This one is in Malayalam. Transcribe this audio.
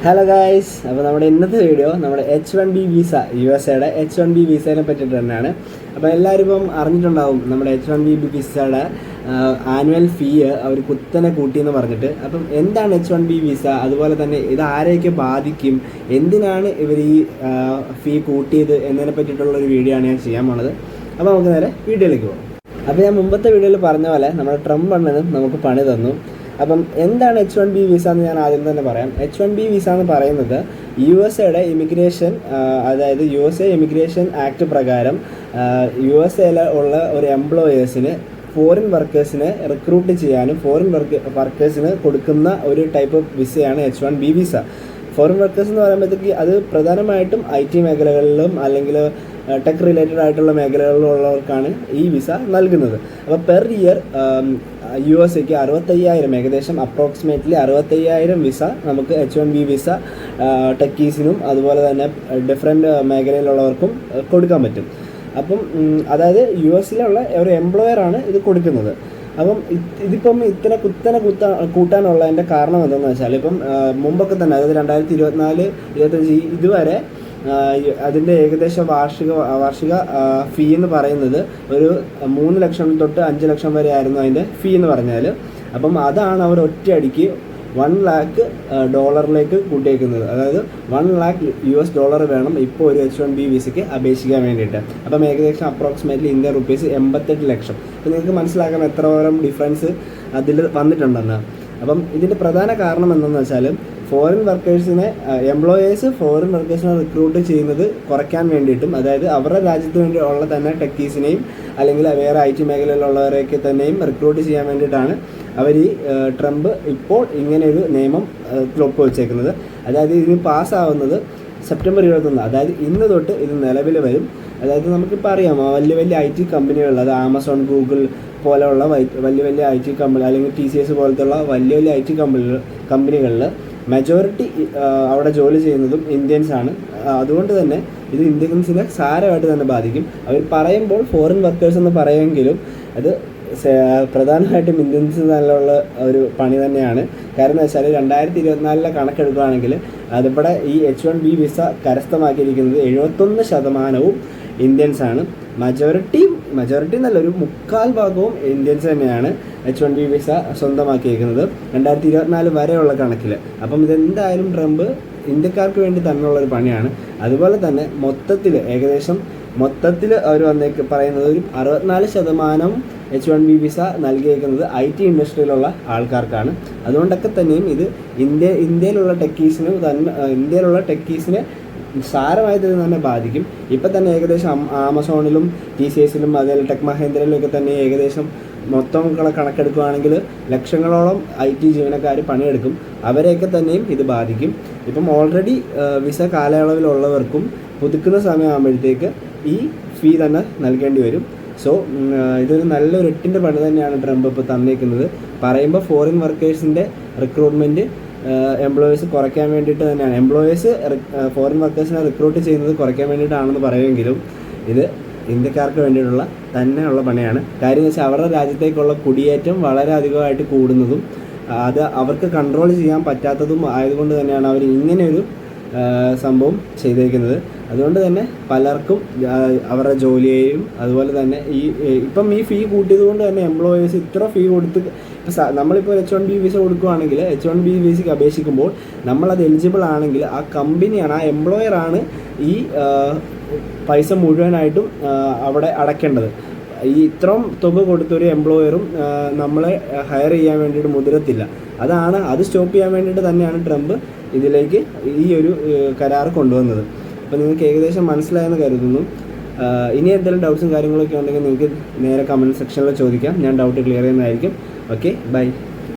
ഹലോ ഗായ്സ്, അപ്പോൾ നമ്മുടെ ഇന്നത്തെ വീഡിയോ നമ്മുടെ H1B വിസ USA H1B വിസയെ പറ്റിയിട്ട് തന്നെയാണ്. അപ്പോൾ എല്ലാവരും ഇപ്പം അറിഞ്ഞിട്ടുണ്ടാവും നമ്മുടെ H1B വിസയുടെ ആനുവൽ ഫീ അവർ കുത്തനെ കൂട്ടിയെന്ന് പറഞ്ഞിട്ട്. അപ്പം എന്താണ് H1B വിസ, അതുപോലെ തന്നെ ഇത് ആരെയൊക്കെ ബാധിക്കും, എന്തിനാണ് ഇവർ ഈ ഫീ കൂട്ടിയത് എന്നതിനെ പറ്റിയിട്ടുള്ളൊരു വീഡിയോ ആണ് ഞാൻ ചെയ്യാൻ പോണത്. അപ്പോൾ നമുക്ക് നേരെ വീഡിയോയിലേക്ക് പോകാം. അപ്പോൾ ഞാൻ മുമ്പത്തെ വീഡിയോയിൽ പറഞ്ഞ പോലെ നമ്മുടെ ട്രംപ് അണ്ണനും നമുക്ക് പണി തന്നു. അപ്പം എന്താണ് H1B വിസ എന്ന് ഞാൻ ആദ്യം തന്നെ പറയാം. H1B വിസ എന്ന് പറയുന്നത് USA ഇമിഗ്രേഷൻ, അതായത് USA ഇമിഗ്രേഷൻ ആക്ട് പ്രകാരം USA ഉള്ള ഒരു എംപ്ലോയേഴ്സിന് ഫോറിൻ വർക്കേഴ്സിനെ റിക്രൂട്ട് ചെയ്യാനും ഫോറിൻ വർക്കേഴ്സിന് കൊടുക്കുന്ന ഒരു ടൈപ്പ് ഓഫ് വിസയാണ് H1B വിസ. ഫോറിൻ വർക്കേഴ്സ് എന്ന് പറയുമ്പോഴത്തേക്ക് അത് പ്രധാനമായിട്ടും IT മേഖലകളിലും അല്ലെങ്കിൽ ടെക് റിലേറ്റഡ് ആയിട്ടുള്ള മേഖലകളിലുള്ളവർക്കാണ് ഈ വിസ നൽകുന്നത്. അപ്പോൾ പെർ ഇയർ USA 65,000, ഏകദേശം അപ്രോക്സിമേറ്റ്ലി 65,000 വിസ നമുക്ക് H1B വിസ ടെക്കീസിനും അതുപോലെ തന്നെ ഡിഫറെൻറ്റ് മേഖലയിലുള്ളവർക്കും കൊടുക്കാൻ പറ്റും. അപ്പം അതായത് USA ഒരു എംപ്ലോയറാണ് ഇത് കൊടുക്കുന്നത്. അപ്പം ഇതിപ്പം ഇത്ര കൂട്ടാനുള്ളതിൻ്റെ കാരണം എന്താണെന്ന് വെച്ചാൽ, ഇപ്പം മുമ്പൊക്കെ തന്നെ അതായത് 2024-25 ഇതുവരെ അതിൻ്റെ ഏകദേശം വാർഷിക ഫീ എന്ന് പറയുന്നത് ഒരു 3 ലക്ഷം തൊട്ട് 5 ലക്ഷം വരെ ആയിരുന്നു അതിൻ്റെ ഫീ എന്ന് പറഞ്ഞാൽ. അപ്പം അതാണ് അവർ ഒറ്റയടിക്ക് $1 lakh കൂട്ടിയേക്കുന്നത്. അതായത് $1 lakh വേണം ഇപ്പോൾ ഒരു H1B വിസയ്ക്ക് അപേക്ഷിക്കാൻ വേണ്ടിയിട്ട്. അപ്പം ഏകദേശം അപ്രോക്സിമേറ്റ്ലി ഇന്ത്യൻ റുപ്പീസ് 88 ലക്ഷം. അപ്പം നിങ്ങൾക്ക് മനസ്സിലാക്കാൻ എത്രത്തോളം ഡിഫറൻസ് അതിൽ വന്നിട്ടുണ്ടെന്ന്. അപ്പം ഇതിൻ്റെ പ്രധാന കാരണം എന്തെന്ന് വെച്ചാൽ, ഫോറിൻ വർക്കേഴ്സിനെ ഫോറിൻ വർക്കേഴ്സിനെ റിക്രൂട്ട് ചെയ്യുന്നത് കുറയ്ക്കാൻ വേണ്ടിയിട്ടും, അതായത് അവരുടെ രാജ്യത്ത് വേണ്ടി ഉള്ള തന്നെ ടെക്കീസിനെയും അല്ലെങ്കിൽ വേറെ IT മേഖലയിലുള്ളവരെയൊക്കെ തന്നെയും റിക്രൂട്ട് ചെയ്യാൻ വേണ്ടിയിട്ടാണ് അവർ ഈ ട്രംപ് ഇപ്പോൾ ഇങ്ങനെയൊരു നിയമം ഒപ്പുവെച്ചേക്കുന്നത്. അതായത് ഇതിന് പാസ്സാവുന്നത് സെപ്റ്റംബർ 21, അതായത് ഇന്ന് തൊട്ട് ഇത് നിലവിൽ വരും. അതായത് നമുക്കിപ്പോൾ അറിയാം, വലിയ IT കമ്പനികൾ, അത് ആമസോൺ, ഗൂഗിൾ പോലെയുള്ള വലിയ IT കമ്പനി അല്ലെങ്കിൽ TCS പോലത്തുള്ള വലിയ IT കമ്പനികളിൽ മെജോറിറ്റി അവിടെ ജോലി ചെയ്യുന്നതും ഇന്ത്യൻസ് ആണ്. അതുകൊണ്ട് തന്നെ ഇത് ഇന്ത്യൻസിനെ സാരമായിട്ട് തന്നെ ബാധിക്കും. അവർ പറയുമ്പോൾ ഫോറിൻ വർക്കേഴ്സ് എന്ന് പറയുമെങ്കിലും അത് പ്രധാനമായിട്ടും ഇന്ത്യൻസ് നല്ലുള്ള ഒരു പണി തന്നെയാണ്. കാരണം എന്ന് വെച്ചാൽ 2024 കണക്കെടുക്കുകയാണെങ്കിൽ അതിവിടെ ഈ H1B വിസ കരസ്ഥമാക്കിയിരിക്കുന്നത് 71% ഇന്ത്യൻസ് ആണ്. മജോറിറ്റി എന്നല്ല, ഒരു 3/4 ഇന്ത്യൻസ് തന്നെയാണ് H1B വിസ സ്വന്തമാക്കിയിരിക്കുന്നത് 2024 വരെയുള്ള കണക്കിൽ. അപ്പം ഇതെന്തായാലും ട്രംപ് ഇന്ത്യക്കാർക്ക് വേണ്ടി തന്നെയുള്ളൊരു പണിയാണ്. അതുപോലെ തന്നെ മൊത്തത്തിൽ അവർ പറയുന്നത് ഒരു 64% H1B വിസ നൽകിയേക്കുന്നത് IT ഇൻഡസ്ട്രിയിലുള്ള ആൾക്കാർക്കാണ്. അതുകൊണ്ടൊക്കെ തന്നെയും ഇത് ഇന്ത്യയിലുള്ള ടെക്കീസിനെ സാരമായിട്ട് തന്നെ ബാധിക്കും. ഇപ്പം തന്നെ ഏകദേശം ആമസോണിലും TCSലും അതുപോലെ ടെക് മഹേന്ദ്രയിലും ഒക്കെ തന്നെ ഏകദേശം മൊത്തം കണക്കെടുക്കുകയാണെങ്കിൽ ലക്ഷങ്ങളോളം IT ജീവനക്കാർ പണിയെടുക്കും. അവരെയൊക്കെ തന്നെയും ഇത് ബാധിക്കും. ഇപ്പം ഓൾറെഡി വിസ കാലയളവിലുള്ളവർക്കും പുതുക്കുന്ന സമയമാകുമ്പോഴത്തേക്ക് ഈ ഫീ തന്നെ നൽകേണ്ടി വരും. സോ ഇതൊരു നല്ലൊരു 8ൻ്റെ പണി തന്നെയാണ് ട്രംപ് ഇപ്പോൾ തന്നേക്കുന്നത്. പറയുമ്പോൾ ഫോറിൻ വർക്കേഴ്സിൻ്റെ റിക്രൂട്ട്മെൻറ്റ് എംപ്ലോയീസ് കുറയ്ക്കാൻ വേണ്ടിയിട്ട് തന്നെയാണ്. ഫോറിൻ വർക്കേഴ്സിനെ റിക്രൂട്ട് ചെയ്യുന്നത് കുറയ്ക്കാൻ വേണ്ടിയിട്ടാണെന്ന് പറയുമെങ്കിലും ഇത് ഇന്ത്യക്കാർക്ക് വേണ്ടിയിട്ടുള്ള തന്നെയുള്ള പണിയാണ്. കാര്യം എന്ന് വെച്ചാൽ അവരുടെ രാജ്യത്തേക്കുള്ള കുടിയേറ്റം വളരെ അധികമായിട്ട് കൂടുന്നതും അത് അവർക്ക് കൺട്രോൾ ചെയ്യാൻ പറ്റാത്തതും ആയതുകൊണ്ട് തന്നെയാണ് അവർ ഇങ്ങനെയൊരു സംഭവം ചെയ്തേക്കുന്നത്. അതുകൊണ്ട് തന്നെ പലർക്കും അവരുടെ ജോലിയെയും അതുപോലെ തന്നെ ഇപ്പം ഈ ഫീ കൂട്ടിയത് കൊണ്ട് തന്നെ എംപ്ലോയേഴ്സ് ഇത്ര ഫീ കൊടുത്ത് നമ്മളിപ്പോൾ H1B വിസ കൊടുക്കുകയാണെങ്കിൽ H1B വിസയ്ക്ക് അപേക്ഷിക്കുമ്പോൾ നമ്മളത് എലിജിബിൾ ആണെങ്കിൽ ആ കമ്പനിയാണ്, ആ എംപ്ലോയറാണ് ഈ പൈസ മുഴുവനായിട്ടും അവിടെ അടയ്ക്കേണ്ടത്. ഈ ഇത്രയും തുക കൊടുത്തൊരു എംപ്ലോയറും നമ്മളെ ഹയർ ചെയ്യാൻ വേണ്ടിയിട്ട് മുതിരത്തില്ല. അത് സ്റ്റോപ്പ് ചെയ്യാൻ വേണ്ടിയിട്ട് തന്നെയാണ് ട്രംപ് ഇതിലേക്ക് ഈ ഒരു കരാർ കൊണ്ടുവന്നത്. അപ്പോൾ നിങ്ങൾക്ക് ഏകദേശം മനസ്സിലായെന്ന് കരുതുന്നു. ഇനി എന്തെങ്കിലും ഡൗട്ട്സും കാര്യങ്ങളൊക്കെ ഉണ്ടെങ്കിൽ നിങ്ങൾക്ക് നേരെ കമൻറ്റ് സെക്ഷനിൽ ചോദിക്കാം. ഞാൻ ഡൗട്ട് ക്ലിയർ ചെയ്യുന്നതായിരിക്കും. Okay, by.